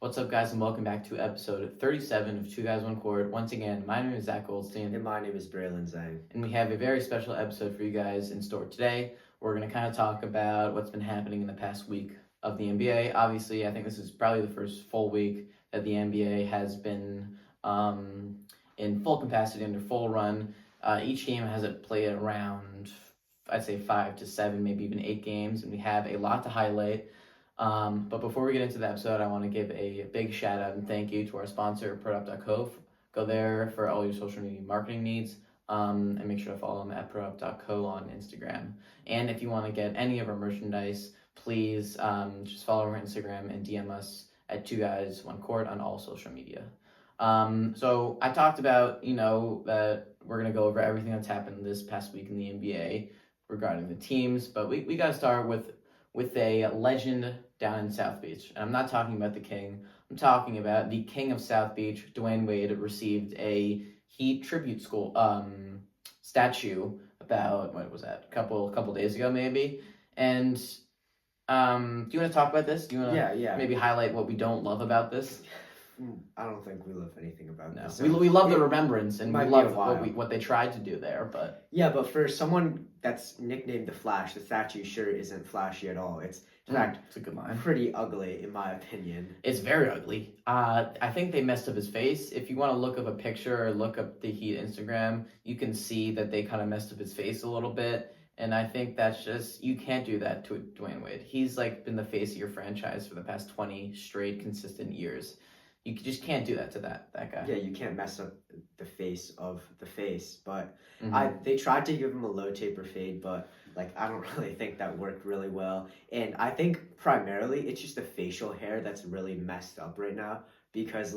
What's up, guys, and welcome back to episode 37 of Two Guys, One Court. Once again, my name is Zach Goldstein. And my name is Braylon Zhang. And we have a very special episode for you guys in store today. We're going to kind of talk about what's been happening in the past week of the NBA. Obviously, I think this is probably the first full week that the NBA has been in full capacity, under full run. Each game has played around, I'd say, 5 to 7, maybe even 8 games, and we have a lot to highlight. But before we get into the episode, I want to give a big shout out and thank you to our sponsor, ProUp.co. Go there for all your social media marketing needs, and make sure to follow them at ProUp.co on Instagram. And if you want to get any of our merchandise, please just follow our Instagram and DM us at Two Guys One Court on all social media. So I talked about, that we're going to go over everything that's happened this past week in the NBA regarding the teams, but we got to start with a legend down in South Beach. And I'm not talking about the king. I'm talking about the king of South Beach. Dwyane Wade received a Heat tribute statue about, what was that, a couple days ago maybe. And do you want to talk about this? Do you want to maybe highlight what we don't love about this? I don't think we love anything about this. So we love the remembrance, and we love what they tried to do there. But but for someone that's nicknamed the Flash, the statue sure isn't flashy at all. It's in fact, it's a good line. Pretty ugly in my opinion. It's very ugly. I think they messed up his face. If you want to look up a picture or look up the Heat Instagram, you can see that they kind of messed up his face a little bit. And I think that's just, you can't do that to Dwyane Wade. He's been the face of your franchise for the past 20 straight consistent years. You just can't do that to that guy. Yeah, you can't mess up the face of the face. But they tried to give him a low taper fade, but I don't really think that worked really well. And I think primarily it's just the facial hair that's really messed up right now, because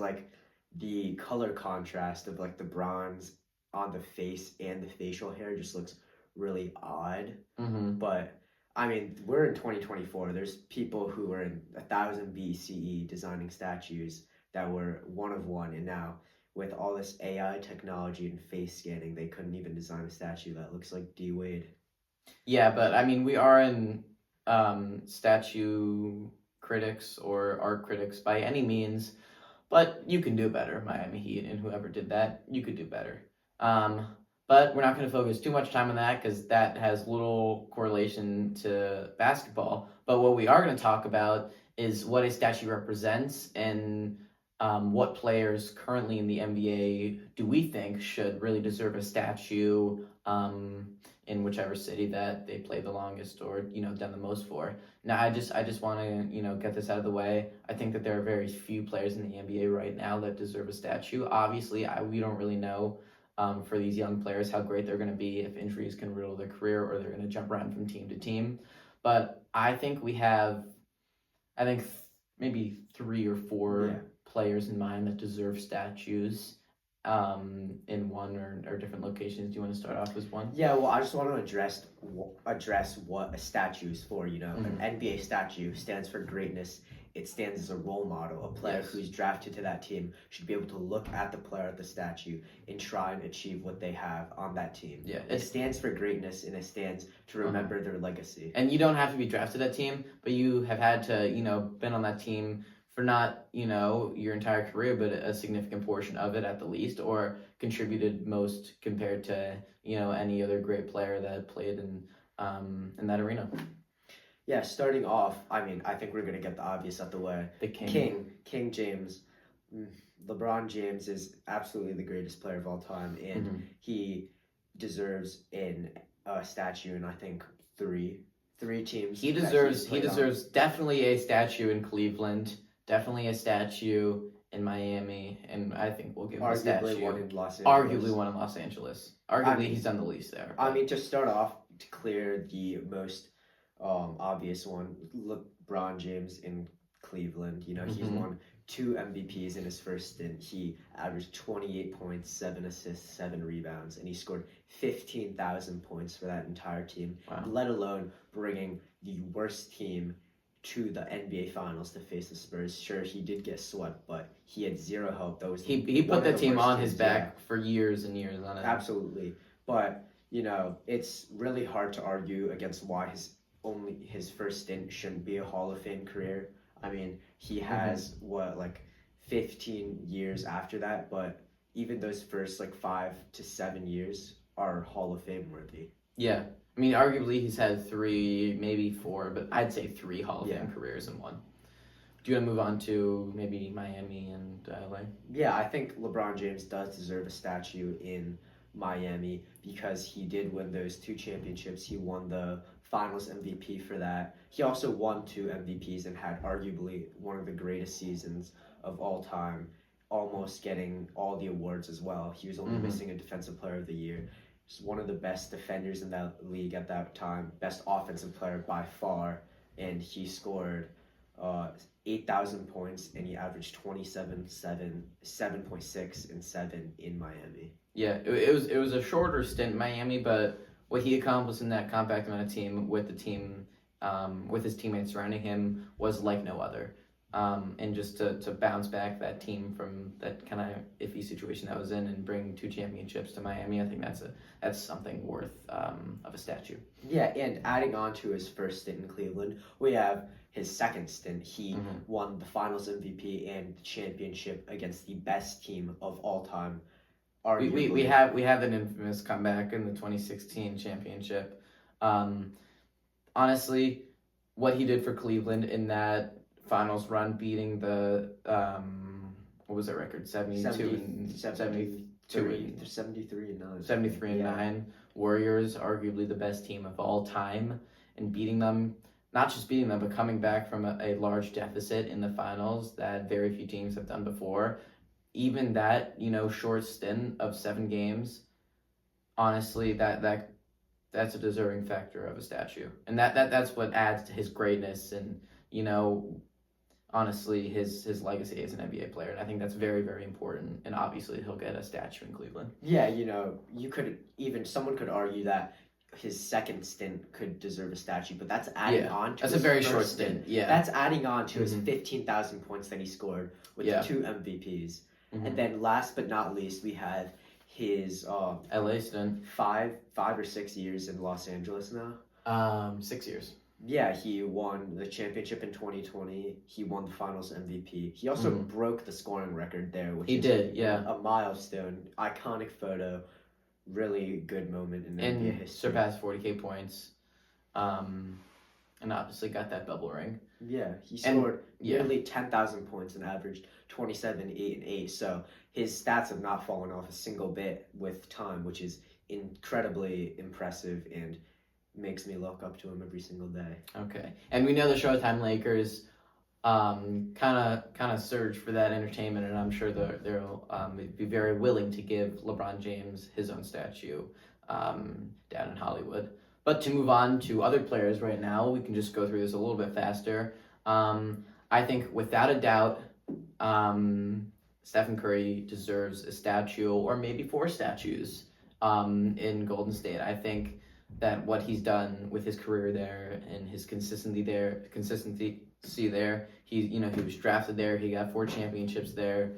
the color contrast of the bronze on the face and the facial hair just looks really odd. But I mean, we're in 2024. There's people who were in 1000 BCE designing statues that were one of one, and now with all this AI technology and face scanning, they couldn't even design a statue that looks like D Wade. Yeah, but I mean, we are in statue critics or art critics by any means, but you can do better, Miami Heat, and whoever did that, you could do better. But we're not going to focus too much time on that because that has little correlation to basketball. But what we are going to talk about is what a statue represents, and what players currently in the NBA do we think should really deserve a statue in whichever city that they play the longest or done the most for. Now, I just want to get this out of the way. I think that there are very few players in the NBA right now that deserve a statue. Obviously, we don't really know for these young players how great they're going to be if injuries can riddle their career or they're going to jump around from team to team. But I think we have, maybe 3 or 4 players in mind that deserve statues in one or different locations. Do you want to start off with one? Yeah, well, I just want to address what a statue is for. An NBA statue stands for greatness. It stands as a role model. A player who's drafted to that team should be able to look at the player at the statue and try and achieve what they have on that team. Yeah, it stands for greatness, and it stands to remember their legacy. And you don't have to be drafted to that team, but you have had to, been on that team for not, your entire career, but a significant portion of it at the least, or contributed most compared to, any other great player that played in that arena. Yeah, starting off, I think we're going to get the obvious out the way. The king. King James. LeBron James is absolutely the greatest player of all time, and he deserves a statue in, I think, three teams. He deserves definitely a statue in Cleveland, definitely a statue in Miami, and I think we'll give him a statue. Arguably one in Los Angeles. Arguably, he's done the least there. To start off, to clear the most obvious one, LeBron James in Cleveland. He's won 2 MVPs in his first stint. He averaged 28 points, 7 assists, 7 rebounds, and he scored 15,000 points for that entire team. Wow. Let alone bringing the worst team to the NBA Finals to face the Spurs. Sure, he did get swept, but he had zero help. He put the team on his back for years and years on it. Absolutely, but it's really hard to argue against why his first stint shouldn't be a Hall of Fame career. I mean, he has 15 years after that, but even those first 5 to 7 years are Hall of Fame worthy. Yeah. I mean, arguably he's had 3, maybe 4, but I'd say 3 Hall of Fame careers in one. Do you want to move on to maybe Miami and LA? Yeah, I think LeBron James does deserve a statue in Miami because he did win those 2 championships. He won the Finals MVP for that. He also won 2 MVPs and had arguably one of the greatest seasons of all time, almost getting all the awards as well. He was only missing a Defensive Player of the Year. He's one of the best defenders in that league at that time, best offensive player by far, and he scored 8,000 points, and he averaged 7.6 and 7 in Miami. Yeah, it was a shorter stint in Miami, but what he accomplished in that compact amount of team with his teammates surrounding him was like no other. And just to bounce back that team from that kind of iffy situation that was in and bring 2 championships to Miami, I think that's something worth of a statue. Yeah, and adding on to his first stint in Cleveland, we have his second stint. He won the Finals MVP and the championship against the best team of all time. Arguably. We have an infamous comeback in the 2016 championship. Honestly, what he did for Cleveland in that Finals run, beating the what was that record? 73 and 9 Warriors, arguably the best team of all time, and beating them, not just beating them, but coming back from a large deficit in the finals that very few teams have done before. Even that, short stint of 7 games, honestly, that's a deserving factor of a statue, and that's what adds to his greatness and honestly his legacy as an NBA player. And I think that's very, very important, and obviously he'll get a statue in Cleveland. Yeah, someone could argue that his second stint could deserve a statue, but that's adding on to that's his a very first short stint. Yeah, that's adding on to his 15,000 points that he scored with the 2 MVPs. And then last but not least, we have his LA stint. 5 or 6 years in Los Angeles now. 6 years. Yeah, he won the championship in 2020. He won the Finals MVP. He also broke the scoring record there, which a milestone, iconic photo, really good moment in NBA history. Surpassed 40K points, and obviously got that bubble ring. Yeah, he scored nearly 10,000 points and averaged 27, 8, and 8. So his stats have not fallen off a single bit with time, which is incredibly impressive and makes me look up to him every single day. Okay, and we know the Showtime Lakers kind of surge for that entertainment, and I'm sure they'll be very willing to give LeBron James his own statue down in Hollywood. But to move on to other players right now, we can just go through this a little bit faster. I think without a doubt, Stephen Curry deserves a statue or maybe 4 statues in Golden State. I think that what he's done with his career there and his consistency there, he was drafted there. He got 4 championships there.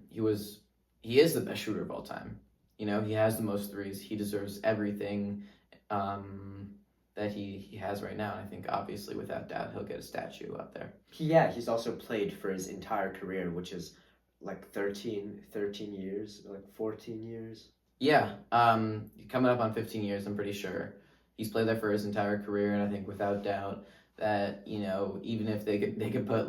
He is the best shooter of all time. He has the most threes. He deserves everything that he has right now. And I think obviously without doubt he'll get a statue up there. Yeah, he's also played for his entire career, which is 13 years, 14 years. Yeah, coming up on 15 years, I'm pretty sure. He's played there for his entire career, and I think without doubt that, even if they could put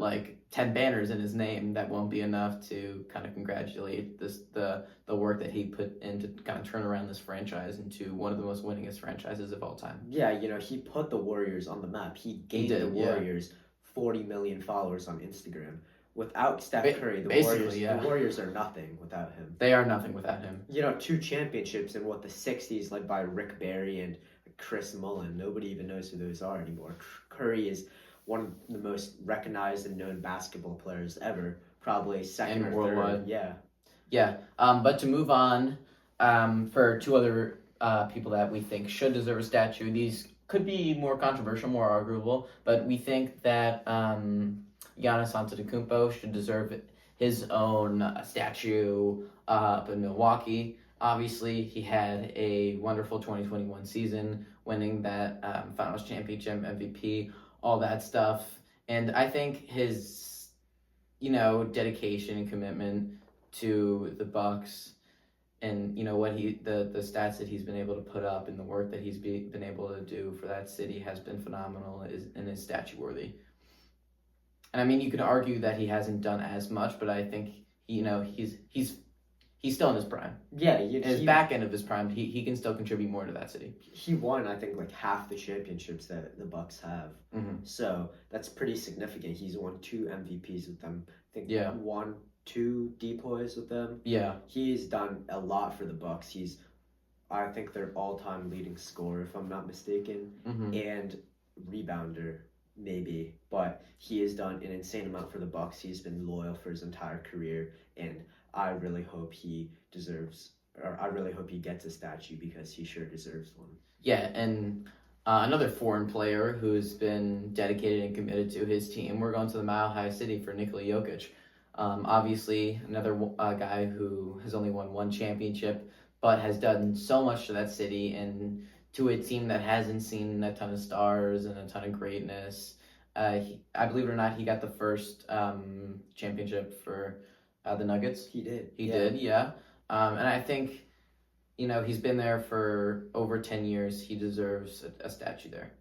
10 banners in his name, that won't be enough to kind of congratulate the work that he put in to kind of turn around this franchise into one of the most winningest franchises of all time. Yeah, he put the Warriors on the map. He gave the Warriors 40 million followers on Instagram. Without Steph Curry, the Warriors are nothing without him. They are nothing without him. 2 championships in the 60s led by Rick Barry and Chris Mullin. Nobody even knows who those are anymore. Curry is one of the most recognized and known basketball players ever, probably second or worldwide. Third. Yeah. But to move on, for 2 other people that we think should deserve a statue, these could be more controversial, more arguable, but we think that Giannis Antetokounmpo should deserve his own statue up in Milwaukee. Obviously, he had a wonderful 2021 season, winning that Finals championship, MVP, all that stuff. And I think his, dedication and commitment to the Bucks, and what the stats that he's been able to put up and the work that he's been able to do for that city has been phenomenal, and is statue worthy. And I mean, you could argue that he hasn't done as much, but I think he's still in his prime. Yeah, in his back end of his prime, he can still contribute more to that city. He won, I think, like half the championships that the Bucks have. Mm-hmm. So that's pretty significant. He's won 2 MVPs with them. I think Yeah. 2 depoys with them. Yeah. He's done a lot for the Bucks. He's, I think, their all-time leading scorer, if I'm not mistaken, Mm-hmm. and rebounder, maybe. But he has done an insane amount for the Bucks. He's been loyal for his entire career, and I really hope he gets a statue, because he sure deserves one. Yeah, and another foreign player who's been dedicated and committed to his team. We're going to the Mile High City for Nikola Jokic. Obviously, another guy who has only won 1 championship, but has done so much to that city and to a team that hasn't seen a ton of stars and a ton of greatness. I believe it or not, he got the first championship for the Nuggets. He did. He did, yeah. And I think, he's been there for over 10 years. He deserves a statue there.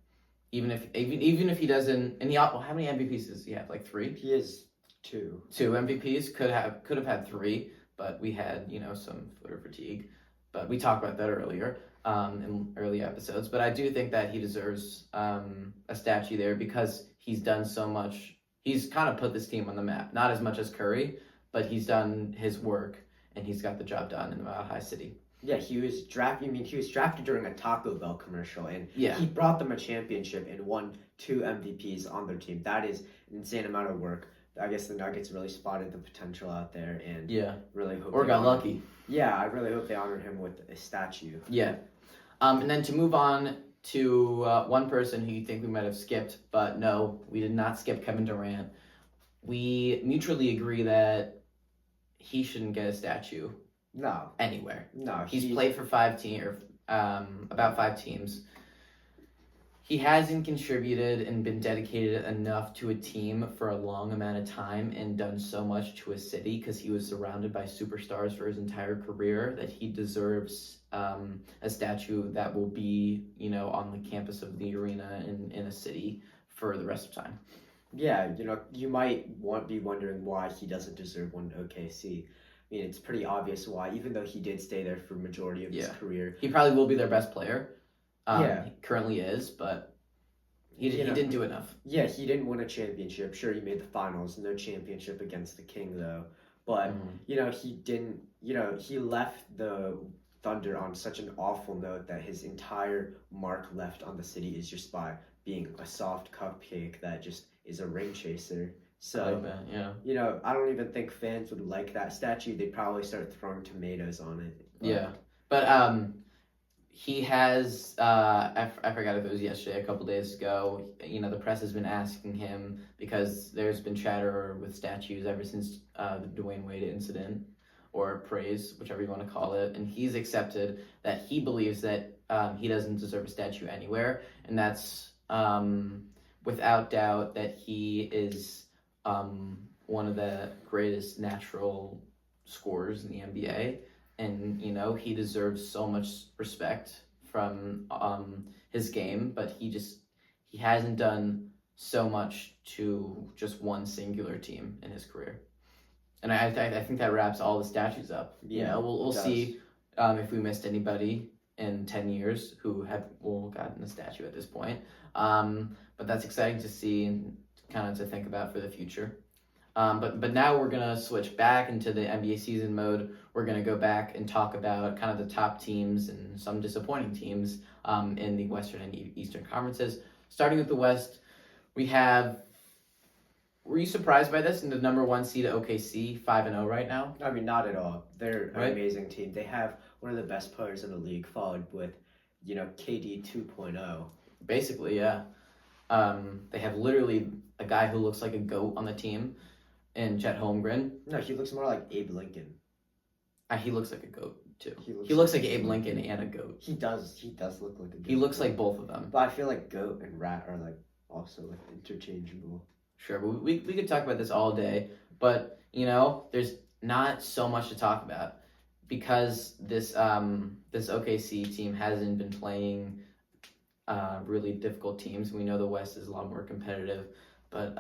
Even if he doesn't, and how many MVPs does he have? Like 3? He has 2. 2 MVPs. Could have had 3, but we had, some footer fatigue. But we talked about that earlier in early episodes. But I do think that he deserves a statue there, because he's done so much. He's kind of put this team on the map. Not as much as Curry, but he's done his work, and he's got the job done in the Mile High City. Yeah, he was drafted during a Taco Bell commercial, and Yeah. he brought them a championship and won 2 MVPs on their team. That is an insane amount of work. I guess the Nuggets really spotted the potential out there, and really hope. Or got lucky. Yeah, I really hope they honored him with a statue. Yeah. And then to move on to one person who you think we might have skipped, but no, we did not skip Kevin Durant. We mutually agree that he shouldn't get a statue. No. Anywhere. No. He's played for about 5 teams. He hasn't contributed and been dedicated enough to a team for a long amount of time and done so much to a city, because he was surrounded by superstars for his entire career, that he deserves a statue that will be, on the campus of the arena in a city for the rest of time. Yeah, you might be wondering why he doesn't deserve one in OKC. I mean, it's pretty obvious why, even though he did stay there for the majority of his career. He probably will be their best player. Yeah. He currently is, but he didn't do enough. Yeah, he didn't win a championship. Sure, he made the finals, no championship against the King, though. But, he didn't, he left the Thunder on such an awful note that his entire mark left on the city is just by being a soft cupcake that just is a ring chaser. So, I don't even think fans would like that statue. They'd probably start throwing tomatoes on it. Yeah. But he has, I forgot if it was yesterday, a couple days ago, the press has been asking him, because there's been chatter with statues ever since the Dwyane Wade incident, or praise, whichever you want to call it, and he's accepted that he believes that he doesn't deserve a statue anywhere, and that's without doubt that he is one of the greatest natural scorers in the NBA. And, he deserves so much respect from his game, but he hasn't done so much to just one singular team in his career. And I think that wraps all the statues up. Yeah, we'll see if we missed anybody in 10 years who have gotten a statue at this point. But that's exciting to see and kind of to think about for the future. But now we're going to switch back into the NBA season mode. We're going to go back and talk about kind of the top teams and some disappointing teams in the Western and Eastern conferences. Starting with the West, were you surprised by this? In the number 1 seed OKC, 5-0 right now? I mean, not at all. They're an amazing team. They have one of the best players in the league, followed with, KD 2.0. Basically, yeah. They have literally a guy who looks like a goat on the team. And Chet Holmgren. No, he looks more like Abe Lincoln. He looks like a goat too. He looks like Abe Lincoln and a goat. He does look like a goat. He looks like both of them. But I feel like goat and rat are also interchangeable. Sure, we could talk about this all day, but there's not so much to talk about because this OKC team hasn't been playing really difficult teams. We know the West is a lot more competitive, but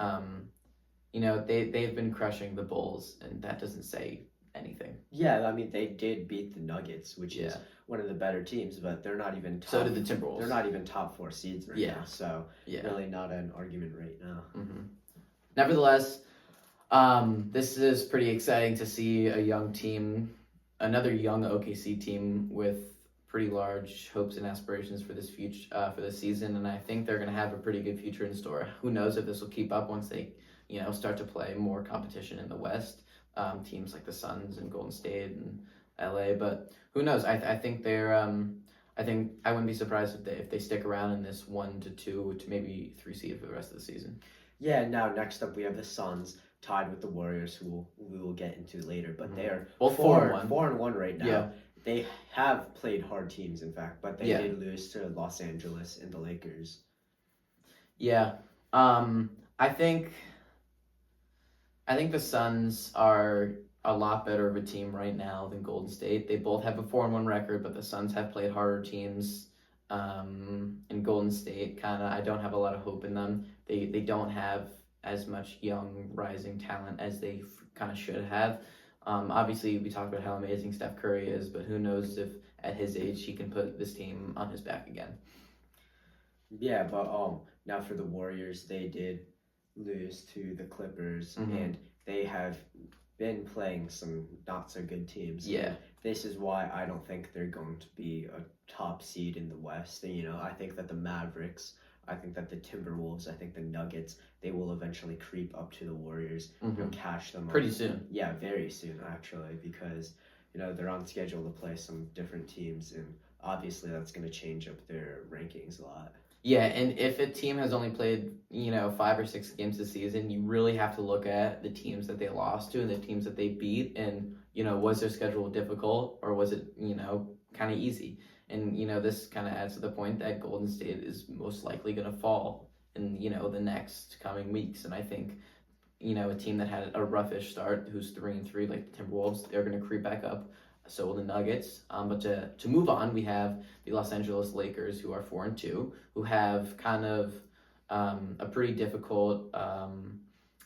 they've been crushing the Bulls, and that doesn't say anything. Yeah, I mean they did beat the Nuggets, which is one of the better teams, but they're not even top. So did the Timberwolves. They're not even top 4 seeds right now. So really not an argument right now. Mm-hmm. Nevertheless, this is pretty exciting to see a young team, another young OKC team with pretty large hopes and aspirations for this future, for this season, and I think they're going to have a pretty good future in store. Who knows if this will keep up once they, start to play more competition in the West, teams like the Suns and Golden State and LA. But who knows? I think they're. I think I wouldn't be surprised if they stick around in this 1 to 2 to maybe 3 seed for the rest of the season. Yeah. Now next up we have the Suns tied with the Warriors, who we will get into later. But they are both 4-1 right now. Yeah. They have played hard teams, in fact, but they did lose to Los Angeles and the Lakers. Yeah. I think the Suns are a lot better of a team right now than Golden State. They both have a 4-1 record, but the Suns have played harder teams. In Golden State, I don't have a lot of hope in them. They don't have as much young rising talent as they kind of should have. Obviously, we talked about how amazing Steph Curry is, but who knows if at his age he can put this team on his back again. Yeah, but now for the Warriors, they did lose to the Clippers, and they have been playing some not so good teams. Yeah. This is why I don't think they're going to be a top seed in the West. And, I think that the Mavericks, I think that the Timberwolves, I think the Nuggets, they will eventually creep up to the Warriors and catch them pretty soon. Yeah, very soon actually, because they're on schedule to play some different teams, and obviously that's going to change up their rankings a lot. Yeah, and if a team has only played 5 or 6 games this season, you really have to look at the teams that they lost to and the teams that they beat, and was their schedule difficult or was it kind of easy? And this kind of adds to the point that Golden State is most likely going to fall in the next coming weeks. And I think a team that had a roughish start, who's 3-3 like the Timberwolves, they're going to creep back up. So will the Nuggets. But to move on, we have the Los Angeles Lakers, who are 4-2, who have kind of a pretty difficult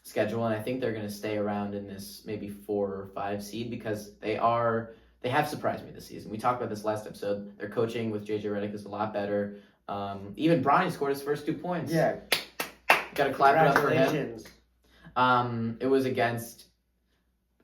schedule, and I think they're going to stay around in this maybe 4 or 5 seed because they have surprised me this season. We talked about this last episode. Their coaching with JJ Redick is a lot better. Even Bronny scored his first 2 points. Yeah. Got to clap it up for him. It was against,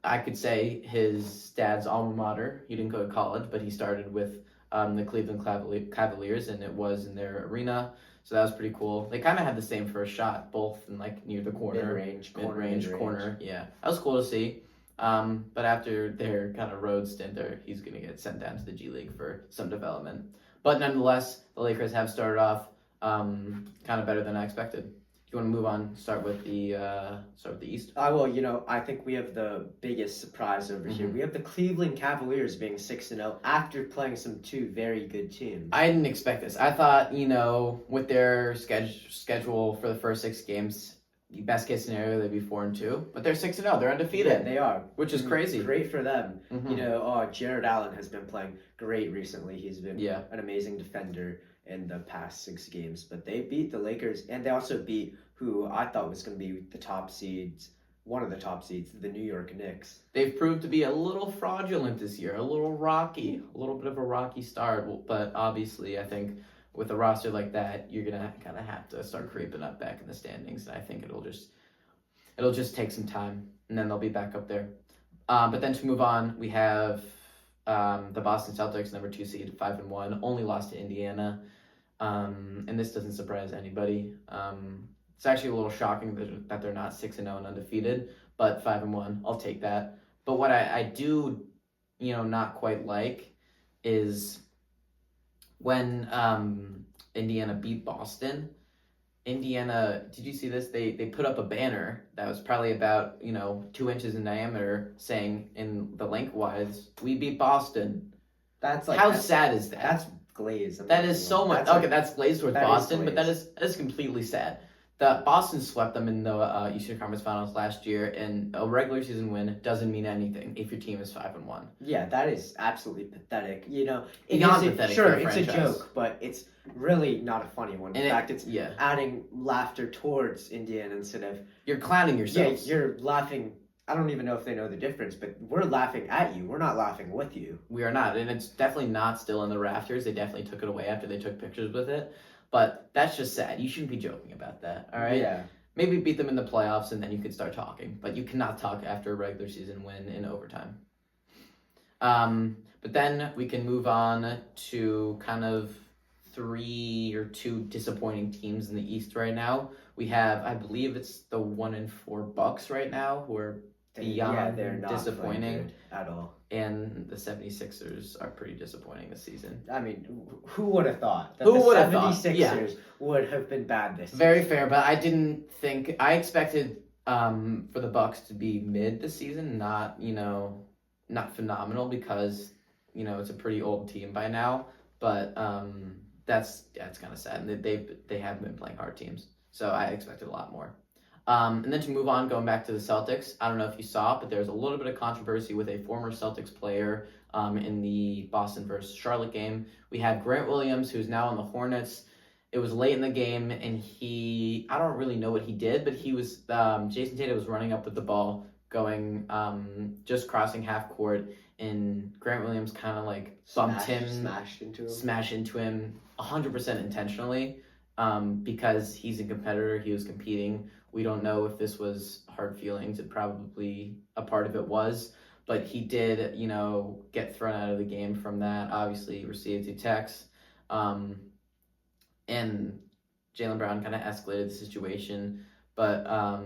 I could say, his dad's alma mater. He didn't go to college, but he started with the Cleveland Cavaliers, and it was in their arena. So that was pretty cool. They kind of had the same first shot, both in near the corner. Mid-range corner. Yeah, that was cool to see. But after their kind of road stint there, he's going to get sent down to the G League for some development. But nonetheless, the Lakers have started off kind of better than I expected. Do you want to move on? Start with the East. I think we have the biggest surprise over here. We have the Cleveland Cavaliers being 6-0 after playing some 2 very good teams. I didn't expect this. I thought, with their schedule for the first 6 games, best case scenario they'd be 4-2, but they're 6-0. They're undefeated. Yeah, they are, which is crazy. Great for them. Jared Allen has been playing great recently. He's been an amazing defender in the past 6 games, but they beat the Lakers, and they also beat who I thought was going to be the top seeds, one of the top seeds, the New York Knicks. They've proved to be a little fraudulent this year, a little rocky, a little bit of a rocky start, but obviously I think with a roster like that, you're going to kind of have to start creeping up back in the standings, and I think it'll just take some time, and then they'll be back up there. But then to move on, we have the Boston Celtics, number 2 seed, 5-1, only lost to Indiana. And this doesn't surprise anybody. It's actually a little shocking that they're not 6-0 and undefeated, but 5-1, I'll take that. But what I do, not quite like is when Indiana beat Boston. Indiana, did you see this? They put up a banner that was probably about 2 inches in diameter, saying in the lengthwise, "We beat Boston." That's sad is that? That's glazed. That is so much. That's glazed towards Boston, but that is completely sad. The Boston swept them in the Eastern Conference Finals last year, and a regular season win doesn't mean anything if your team is 5-1. Yeah, that is absolutely pathetic. Beyond pathetic. Sure, for a it's a franchise. joke, but it's really not a funny one. In fact, it's adding laughter towards Indiana instead of you're clowning yourself. Yeah, you're laughing. I don't even know if they know the difference, but we're laughing at you. We're not laughing with you. We are not, and it's definitely not still in the rafters. They definitely took it away after they took pictures with it. But that's just sad. You shouldn't be joking about that, all right? Yeah. Maybe beat them in the playoffs, and then you could start talking. But you cannot talk after a regular season win in overtime. But then we can move on to kind of 3 or 2 disappointing teams in the East right now. We have, I believe it's the 1-4 Bucks right now, who are beyond they're not disappointing at all. And the 76ers are pretty disappointing this season. I mean, who would have thought that the 76ers would have been bad this season? Very fair, but I expected for the Bucks to be mid this season, not phenomenal because, it's a pretty old team by now, but that's kind of sad. And they haven't been playing hard teams, so I expected a lot more. And then to move on, going back to the Celtics, I don't know if you saw, but there's a little bit of controversy with a former Celtics player in the Boston versus Charlotte game. We had Grant Williams, who's now on the Hornets. It was late in the game, and I don't really know what he did, but he was, Jason Tatum was running up with the ball, going, just crossing half court, and Grant Williams kind of like smashed into him 100% intentionally, because he's a competitor. He was competing. We don't know if this was hard feelings. It probably a part of it was, but he did, get thrown out of the game from that. Obviously, he received 2 texts, and Jaylen Brown kind of escalated the situation. But I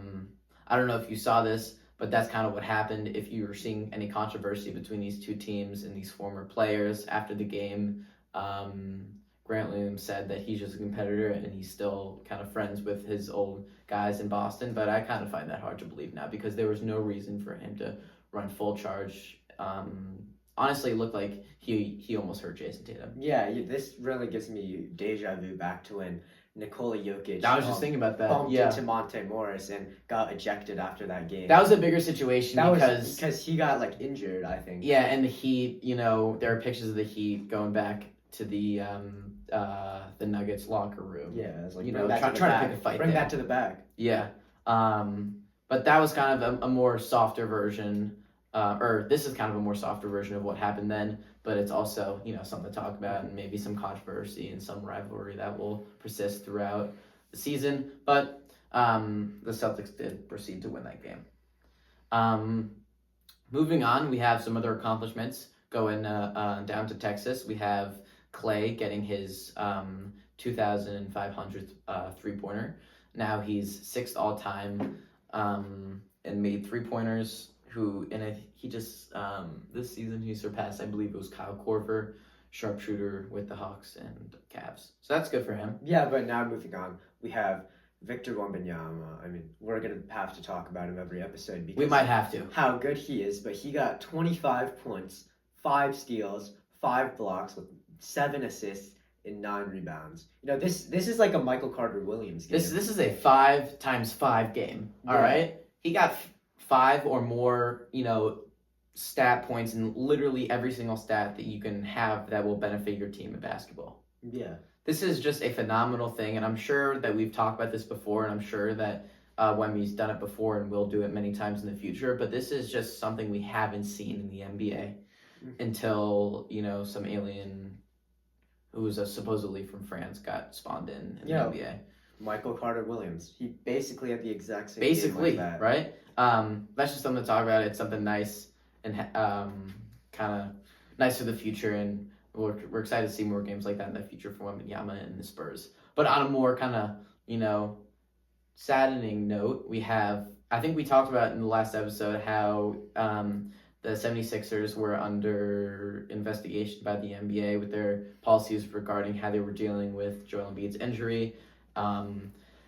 don't know if you saw this, but that's kind of what happened. If you were seeing any controversy between these 2 teams and these former players after the game, Grant Williams said that he's just a competitor and he's still kind of friends with his old guys in Boston, but I kind of find that hard to believe now because there was no reason for him to run full charge. Honestly, it looked like he almost hurt Jason Tatum. Yeah, this really gives me deja vu back to when Nikola Jokic I was just thinking about that. bumped into Monte Morris and got ejected after that game. That was a bigger situation because he got injured, I think. Yeah, and the Heat, there are pictures of the Heat going back to the Nuggets locker room. Yeah, it's like trying to pick a fight. Bring that to the back. Yeah, but that was kind of a more softer version, or this is kind of a more softer version of what happened then. But it's also something to talk about and maybe some controversy and some rivalry that will persist throughout the season. But the Celtics did proceed to win that game. Moving on, we have some other accomplishments going down to Texas. We have Clay getting his 2,500th three-pointer. Now he's 6th all-time and made three-pointers. He just this season he surpassed, I believe it was Kyle Korver, sharpshooter with the Hawks and Cavs. So that's good for him. Yeah, but now moving on, we have Victor Wembanyama. I mean, we're going to have to talk about him every episode because we might have to. How good he is, but he got 25 points, 5 steals, 5 blocks with 7 assists and 9 rebounds. This is like a Michael Carter Williams game. This is a 5x5 game. All right, he got 5 or more, stat points in literally every single stat that you can have that will benefit your team in basketball. Yeah. This is just a phenomenal thing, and I'm sure that we've talked about this before, and I'm sure that Wemby's done it before and will do it many times in the future, but this is just something we haven't seen in the NBA until, some alien who was supposedly from France got spawned in the NBA. Michael Carter Williams. He basically had the exact same game like that. Right? That's just something to talk about. It's something nice and kind of nice for the future, and we're excited to see more games like that in the future for Wembanyama and the Spurs. But on a more kind of, saddening note, I think we talked about in the last episode how the 76ers were under investigation by the NBA with their policies regarding how they were dealing with Joel Embiid's injury.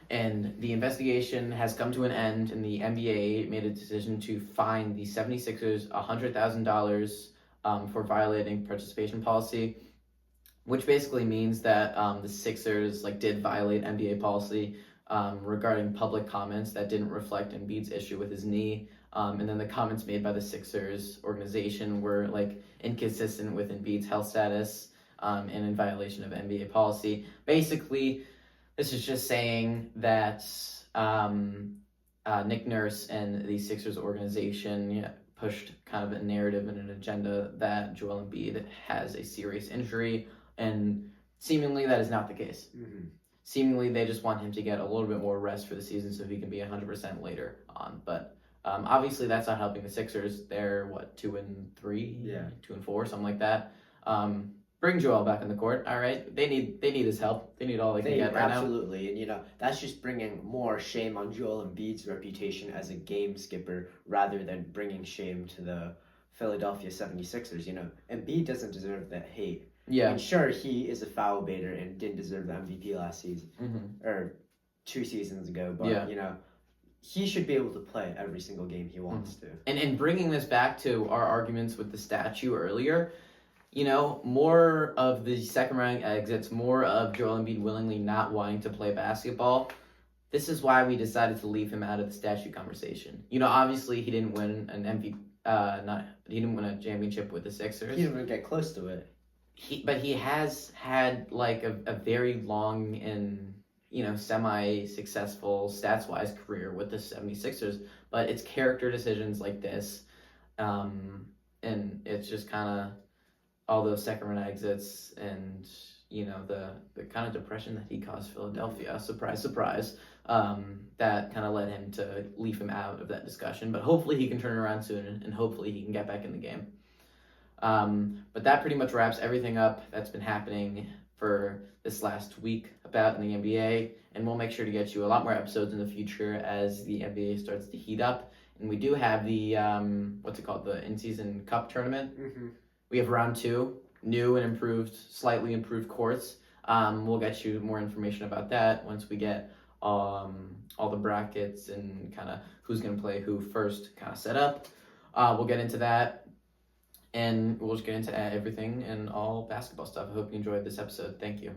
And the investigation has come to an end, and the NBA made a decision to fine the 76ers $100,000 for violating participation policy, which basically means that the Sixers did violate NBA policy regarding public comments that didn't reflect Embiid's issue with his knee. And then the comments made by the Sixers organization were like inconsistent with Embiid's health status and in violation of NBA policy. Basically, this is just saying that Nick Nurse and the Sixers organization pushed kind of a narrative and an agenda that Joel Embiid has a serious injury, and seemingly that is not the case. Mm-hmm. Seemingly they just want him to get a little bit more rest for the season so he can be 100% later on. But obviously that's not helping the Sixers. They're 2-3, yeah, 2-4, something like that. Bring Joel back on the court. All right, they need his help. They need all they can get right now. Absolutely, and that's just bringing more shame on Joel Embiid's reputation as a game skipper rather than bringing shame to the Philadelphia 76ers. Embiid doesn't deserve that hate. Yeah. And sure, he is a foul baiter and didn't deserve the MVP last season or 2 seasons ago, but he should be able to play every single game he wants to. And bringing this back to our arguments with the statue earlier. More of the second round exits, more of Joel Embiid willingly not wanting to play basketball. This is why we decided to leave him out of the statue conversation. Obviously he didn't win an MVP, he didn't win a championship with the Sixers. He didn't even get close to it. But he has had like a very long and semi-successful stats-wise career with the 76ers. But it's character decisions like this, and it's just kind of all those second round exits and the kind of depression that he caused Philadelphia, surprise that kind of led him to leave him out of that discussion. But hopefully he can turn around soon and hopefully he can get back in the game. But that pretty much wraps everything up that's been happening for this last week about in the NBA, and we'll make sure to get you a lot more episodes in the future as the NBA starts to heat up. And we do have the the in-season cup tournament. We have round 2, new and slightly improved courts. We'll get you more information about that once we get all the brackets and kind of who's going to play who first kind of set up. We'll get into that, and we'll just get into everything and all basketball stuff. I hope you enjoyed this episode. Thank you.